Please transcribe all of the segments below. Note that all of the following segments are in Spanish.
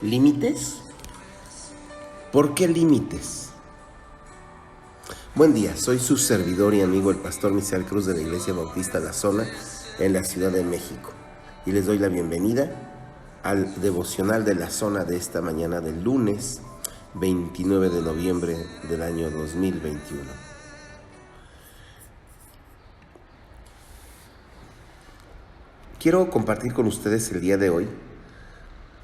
¿Límites? ¿Por qué límites? Buen día, soy su servidor y amigo el pastor Misael Cruz de la Iglesia Bautista La Zona en la Ciudad de México y les doy la bienvenida al devocional de La Zona de esta mañana del lunes 29 de noviembre del año 2021. Quiero compartir con ustedes el día de hoy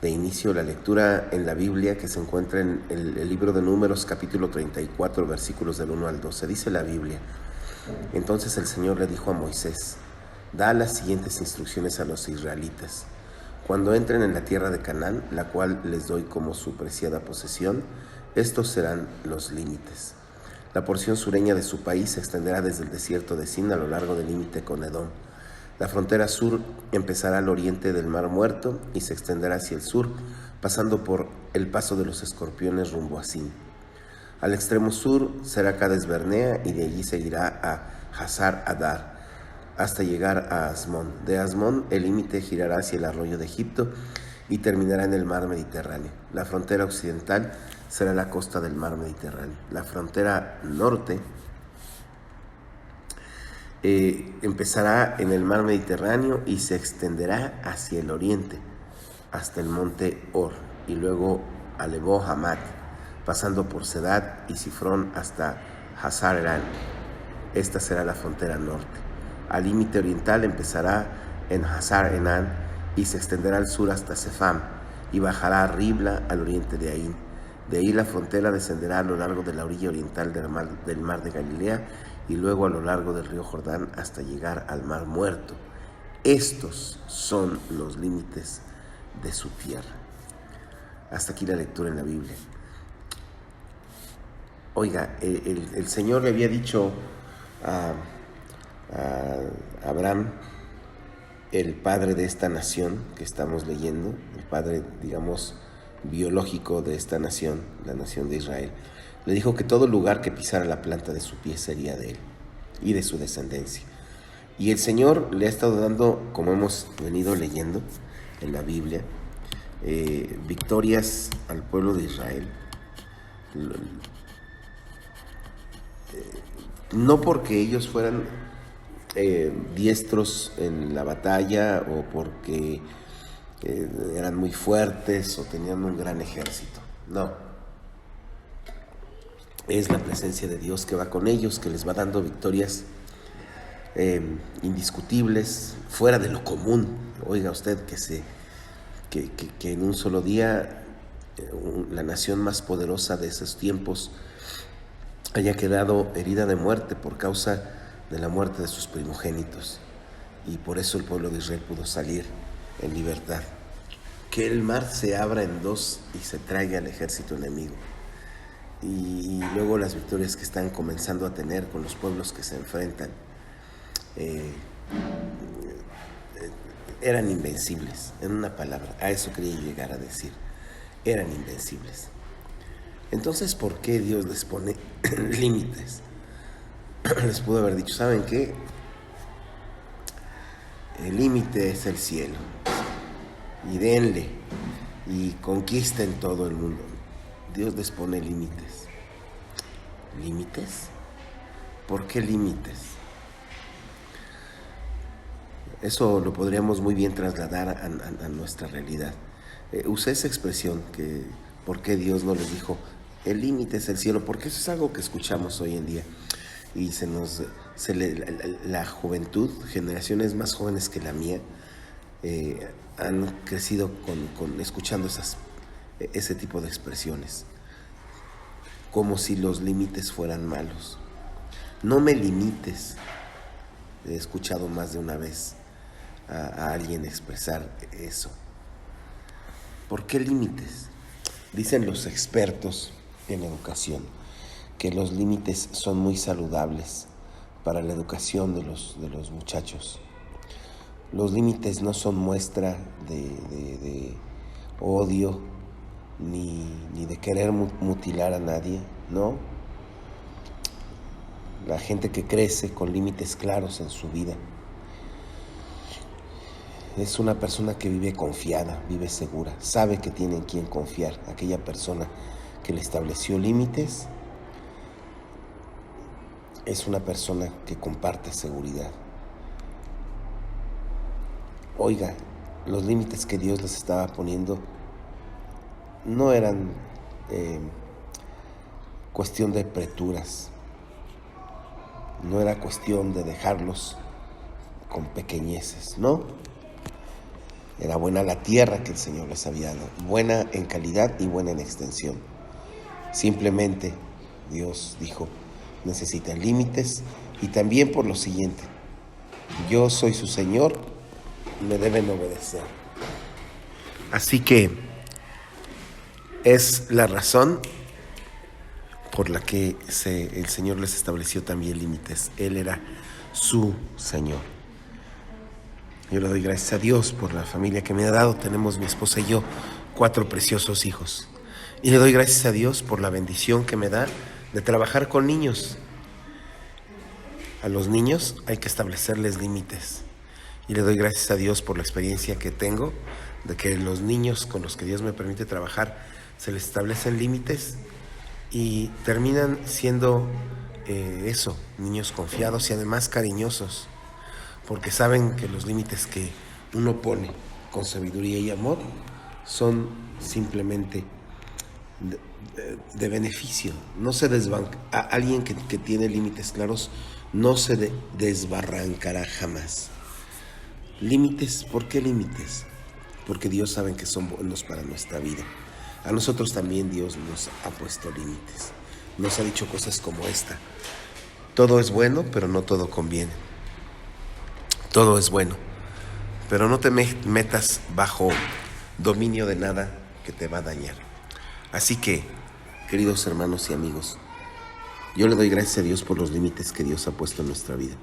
de inicio la lectura en la Biblia que se encuentra en el libro de Números capítulo 34 versículos del 1 al 12. Dice la Biblia: Entonces el Señor le dijo a Moisés: da las siguientes instrucciones a los israelitas. Cuando entren en la tierra de Canaán, la cual les doy como su preciada posesión, estos serán los límites. La porción sureña de su país se extenderá desde el desierto de Sin a lo largo del límite con Edom. La frontera sur empezará al oriente del Mar Muerto y se extenderá hacia el sur, pasando por el paso de los escorpiones rumbo a Sin. Al extremo sur será Cades Barnea y de allí seguirá a Hazar Adar hasta llegar a Asmón. De Asmón el límite girará hacia el arroyo de Egipto y terminará en el mar Mediterráneo. La frontera occidental será la costa del mar Mediterráneo. La frontera norte empezará en el mar Mediterráneo y se extenderá hacia el oriente hasta el monte Or y luego a Lebo Hamat, pasando por Sedad y Sifrón hasta Hazar Enan. Esta será la frontera norte. Al límite oriental empezará en Hazar Enan y se extenderá al sur hasta Sefam y bajará a Ribla al oriente de Ain. De ahí la frontera descenderá a lo largo de la orilla oriental del mar de Galilea y luego a lo largo del río Jordán hasta llegar al Mar Muerto. Estos son los límites de su tierra. Hasta aquí la lectura en la Biblia. Oiga, el Señor le había dicho a Abraham, el padre de esta nación que estamos leyendo, el padre, digamos, biológico de esta nación, la nación de Israel, le dijo que todo lugar que pisara la planta de su pie sería de él y de su descendencia. Y el Señor le ha estado dando, como hemos venido leyendo en la Biblia, victorias al pueblo de Israel. No porque ellos fueran diestros en la batalla o porque eran muy fuertes o tenían un gran ejército. No. Es la presencia de Dios que va con ellos, que les va dando victorias indiscutibles, fuera de lo común. Oiga usted que en un solo día la nación más poderosa de esos tiempos haya quedado herida de muerte por causa de la muerte de sus primogénitos. Y por eso el pueblo de Israel pudo salir en libertad. Que el mar se abra en dos y se traiga al ejército enemigo. Y luego las victorias que están comenzando a tener con los pueblos que se enfrentan eran invencibles. En una palabra, a eso quería llegar a decir, eran invencibles. Entonces, ¿por qué Dios les pone límites? Les pudo haber dicho: ¿saben qué? El límite es el cielo, y denle y conquisten todo el mundo. Dios les pone límites. ¿Límites? ¿Por qué límites? Eso lo podríamos muy bien trasladar a nuestra realidad. Usé esa expresión, que ¿por qué Dios no les dijo el límite es el cielo? Porque eso es algo que escuchamos hoy en día. Y la juventud, generaciones más jóvenes que la mía, han crecido escuchando ese tipo de expresiones, como si los límites fueran malos. No me limites. He escuchado más de una vez a alguien expresar eso. ¿Por qué límites? Dicen los expertos en educación que los límites son muy saludables para la educación de los muchachos. Los límites no son muestra de odio ni de querer mutilar a nadie, ¿no? La gente que crece con límites claros en su vida es una persona que vive confiada, vive segura, sabe que tiene en quien confiar. Aquella persona que le estableció límites es una persona que comparte seguridad. Oiga, los límites que Dios les estaba poniendo no eran cuestión de preturas, no era cuestión de dejarlos con pequeñeces, no. Era buena la tierra que el Señor les había dado, buena en calidad y buena en extensión. Simplemente Dios dijo, necesitan límites, y también por lo siguiente: yo soy su Señor, me deben obedecer. Así que es la razón por la que el Señor les estableció también límites. Él era su Señor. Yo le doy gracias a Dios por la familia que me ha dado. Tenemos mi esposa y yo 4 preciosos hijos. Y le doy gracias a Dios por la bendición que me da de trabajar con niños. A los niños hay que establecerles límites. Y le doy gracias a Dios por la experiencia que tengo de que los niños con los que Dios me permite trabajar se les establecen límites y terminan siendo niños confiados y además cariñosos, porque saben que los límites que uno pone con sabiduría y amor son simplemente de beneficio. No se a alguien que tiene límites claros no se desbarrancará jamás. Límites, ¿por qué límites? Porque Dios sabe que son buenos para nuestra vida. A nosotros también Dios nos ha puesto límites. Nos ha dicho cosas como esta: todo es bueno, pero no todo conviene. Todo es bueno, pero no te metas bajo dominio de nada que te va a dañar. Así que, queridos hermanos y amigos, yo le doy gracias a Dios por los límites que Dios ha puesto en nuestra vida.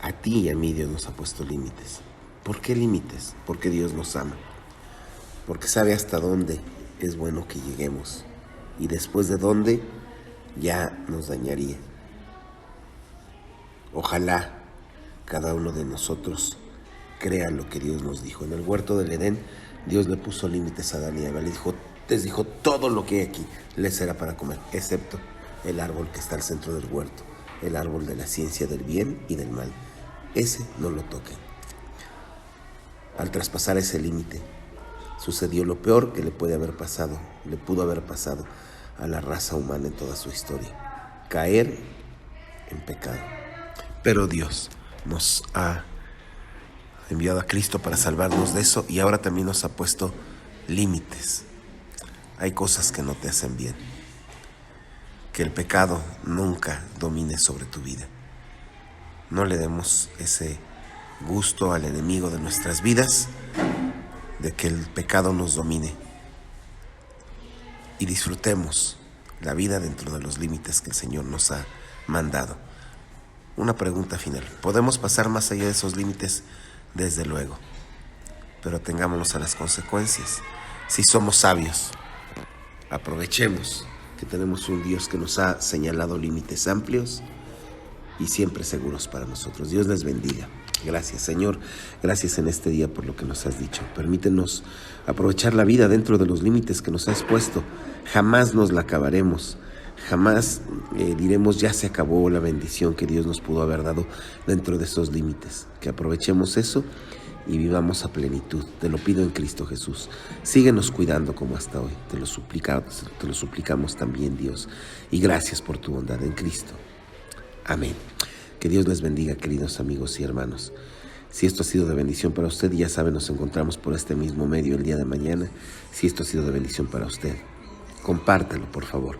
A ti y a mí Dios nos ha puesto límites. ¿Por qué límites? Porque Dios nos ama. Porque sabe hasta dónde es bueno que lleguemos. Y después de dónde ya nos dañaría. Ojalá cada uno de nosotros crea lo que Dios nos dijo. En el huerto del Edén, Dios le puso límites a Adán y Eva. Les dijo, todo lo que hay aquí les será para comer, excepto el árbol que está al centro del huerto, el árbol de la ciencia del bien y del mal. Ese no lo toquen. Al traspasar ese límite, sucedió lo peor que le pudo haber pasado a la raza humana en toda su historia: caer en pecado. Pero Dios nos ha enviado a Cristo para salvarnos de eso, y ahora también nos ha puesto límites. Hay cosas que no te hacen bien. Que el pecado nunca domine sobre tu vida. No le demos ese gusto al enemigo de nuestras vidas, de que el pecado nos domine, y disfrutemos la vida dentro de los límites que el Señor nos ha mandado. Una pregunta final: ¿podemos pasar más allá de esos límites? Desde luego, pero tengámonos a las consecuencias. Si somos sabios, aprovechemos que tenemos un Dios que nos ha señalado límites amplios y siempre seguros para nosotros. Dios les bendiga. Gracias, Señor. Gracias en este día por lo que nos has dicho. Permítenos aprovechar la vida dentro de los límites que nos has puesto. Jamás nos la acabaremos. Jamás diremos ya se acabó la bendición que Dios nos pudo haber dado dentro de esos límites. Que aprovechemos eso y vivamos a plenitud. Te lo pido en Cristo Jesús. Síguenos cuidando como hasta hoy. Te lo suplicamos también, Dios. Y gracias por tu bondad en Cristo. Amén. Que Dios les bendiga, queridos amigos y hermanos. Si esto ha sido de bendición para usted, ya saben, nos encontramos por este mismo medio el día de mañana. Si esto ha sido de bendición para usted, compártalo, por favor.